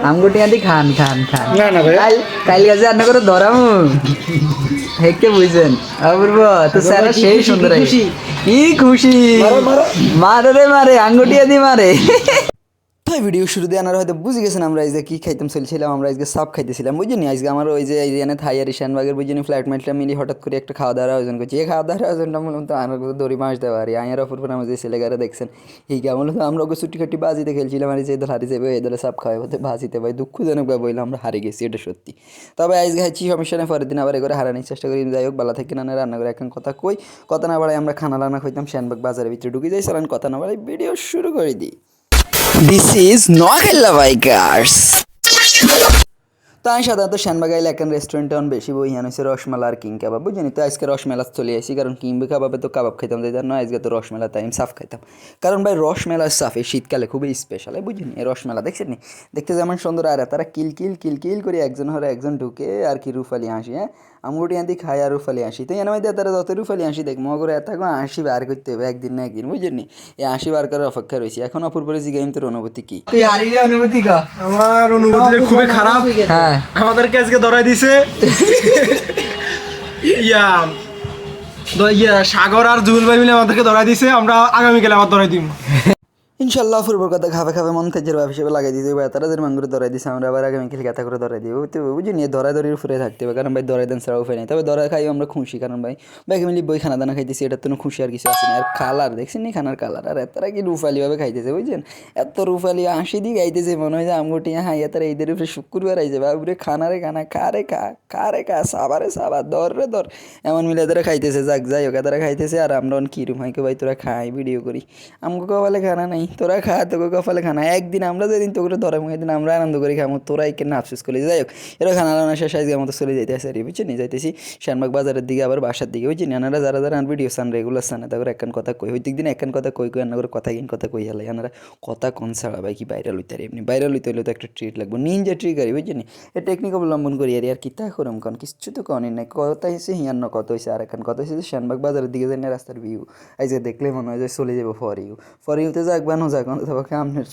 আমগুটি আদি খান খান খান না না ভাই কাল কাজে রান্না করে ধরামু হেকে বুঝছেন অপূর্ব তো স্যার সেই সুন্দর কি খুশি মারে রে মারে আঙ্গুটি আদি মারে তাই ভিডিও শুরু দিয়ে আনারা হয়তো বুঝে গেছেন আমরা আজকে কী খাইতাম চলছিলাম আমরা আজকে সাপ খাইতেছিলাম বুঝলি আজকে আমার ওই যে এরিয়ানে থাই আর ঈশানবাগের বুঝলি ফ্ল্যাট মাইটটা মিলি হঠাৎ করে একটা খাওয়া দাওয়ার আয়োজন করছি এই খাওয়া দাওয়ার আয়োজনটা মূলত আমার দড়ি মাছ দেওয়া আর আয়ের অপর আমার যে ছেলেগারা দেখছেন এই কেমন আমরা ওকে ছুটি খাটি বাজিতে খেলছিলাম আর যে দল হারি যাবে এই দলে সাপ খাওয়াই বলতে বাজিতে ভাই দুঃখজনকভাবে বললাম আমরা হারিয়ে গেছি এটা সত্যি তবে আজকে খাইছি সমস্যা নেই পরের দিন আবার এ করে হারানোর চেষ্টা করি যাই হোক বেলা থেকে না রান্না করে এখন কথা কই কথা না বাড়াই আমরা খানা রান্না খাইতাম শ্যানবাগ বাজারের ভিতরে ঢুকে যাই চালান কথা না বাড়াই ভিডিও শুরু করে দিই This is Noakhela Bikers. তো আমি সাধারণত শ্যানবাগ আইলে এখন রেস্টুরেন্টে অন বেশি বই হিয়ান হচ্ছে রসমালা আর কিং কাবাব বুঝিনি তো আজকে রসমেলা চলে আসি কারণ কিংবে কাবাবে তো কাবাব খাইতাম তাই না আজকে তো রসমেলা তাই আমি সাফ খাইতাম কারণ ভাই রসমেলার সাফ এই শীতকালে খুবই স্পেশাল বুঝিনি এই রসমেলা দেখছেন নি দেখতে যেমন সুন্দর আর তারা কিল কিল কিল কিল করে একজন হরে একজন ঢুকে আর কি রুফালি হাসি হ্যাঁ আমগুটি আনতে খাই আর রুফালি হাসি তো এনে মধ্যে তারা যত রুফালি হাসি দেখ মগরে এত হাসি বার করতে হবে একদিন না একদিন বুঝলি এই হাসি বার করার অপেক্ষা রয়েছে এখন অপূর্বরে জিগাইম তোর অনুভূতি কি তুই হারিয়ে অনুভূতি কা আমার অনুভূতি খুবই খারাপ হ্যাঁ আমাদেরকে আজকে ধরাই দিছে সাগর আর জুয়েল ভাই মিলে আমাদেরকে ধরাই দিছে আমরা আগামীকাল আবার ধরাই দিব ইনশাল্লাহ ফুরবর কথা খাবে খাবে মন তেজের ভাব হিসেবে লাগাই দিতে হবে তারা যে মাঙ্গুরে ধরাই দিছে আমরা আবার আগামীকাল কথা করে ধরাই দিব তো বুঝি নিয়ে ধরাধরির উপরে থাকতে হবে কারণ ভাই ধরাই দেন ছাড়া উপায় নেই তবে ধরা খাই আমরা খুশি কারণ ভাই ভাই মিলি বই খানা দানা খাইতেছি এটার তো খুশি আর কিছু আসেনি আর কালার দেখছেন নি খানার কালার আর এতটা কি রুফালিভাবে খাইতেছে বুঝছেন এত রুফালি হাসি দিয়ে খাইতেছে মনে হয় যে আমগুটি হাই এত এইদের উপরে শুক্রবার আইছে বাবুরে খানারে খানা কারে খা সাবারে সাবার ধর রে ধর এমন মিলে তারা খাইতেছে যাক যাই হোক তারা খাইতেছে আর আমরা কি রুম হাইকে ভাই তোরা খাই ভিডিও করি আমগো কপালে খানা নাই তোরা খা তোকে কপালে খানা একদিন আমরা যেদিন তোকে ধরা একদিন আমরা আনন্দ করি খামো তোরা একে না আফসোস করি যাই হোক এরা খানা রান্না শেষ আজকে মতো চলে যাইতে আসে বুঝছি নি যাইতেছি শ্যানবাগ বাজারের দিকে আবার বাসার দিকে বুঝছি আনারা যারা যারা ভিডিও চান রেগুলার চান তারপরে একখান কথা কই হইতে দিন একখান কথা কই আনা করে কথা কিন কথা কই হেলাই আনারা কথা কোন ছাড়া ভাই কি বাইরে লইতে এমনি বাইরে লইতে হইলে তো একটা ট্রিট লাগবে নিনজা ট্রিগারি বুঝছি নি এই টেকনিক অবলম্বন করি আর কি তা করম কারণ কিছু তো কনি নাই কথা হয়েছে হিয়ান্ন কত হয়েছে আর একখান কথা হয়েছে শ্যানবাগ বাজারের দিকে যাই না রাস্তার ভিউ আজকে দেখলে মনে হয় যে চলে যাবো ফর ইউতে যাক বানো যাক তবে আপনার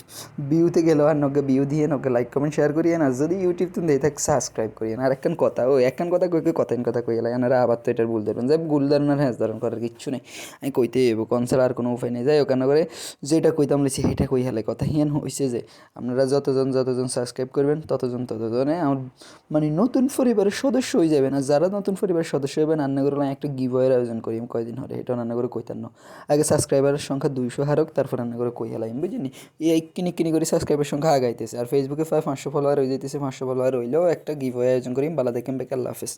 ভিউতে গেলেও আর নকে ভিউ দিয়ে নকে লাইক কমেন্ট শেয়ার করিয়ে না যদি ইউটিউব তুমি দিয়ে থাক সাবস্ক্রাইব করিয়ে না আর একখান কথা একখান কথা কই কথা কই এলাই আনারা আবার তো এটার ভুল ধরবেন যে ভুল ধরুন আর হ্যাঁ ধরুন করার কিচ্ছু নেই আমি কইতে এবো কনসার আর কোনো উপায় নেই যাই ওখানে করে যেটা কইতাম লেছি সেটা কই হেলে কথা হিয়ান হয়েছে যে আপনারা যতজন সাবস্ক্রাইব করবেন ততজনে আমার মানে নতুন পরিবারের সদস্য হয়ে যাবেন আর যারা নতুন পরিবারের সদস্য হবেন রান্না করে একটা গিভওয়ের আয়োজন করি আমি কয়দিন হলে এটা রান্না করে কইতাম না আগে সাবস্ক্রাইবারের সংখ্যা 200 হারক তারপর রান্না করে কই হেলাই বুঝিনি এই কিনি করে সাবস্ক্রাইবের সংখ্যা আগাইতেছে আর ফেসবুকে 500 ফলোয়ার হয়ে যেতেছে 500 ফলোয়ার হইলেও একটা গিভওয়ে আয়োজন করি বালা দেখেন বেকার আল্লাহ হাফেজ।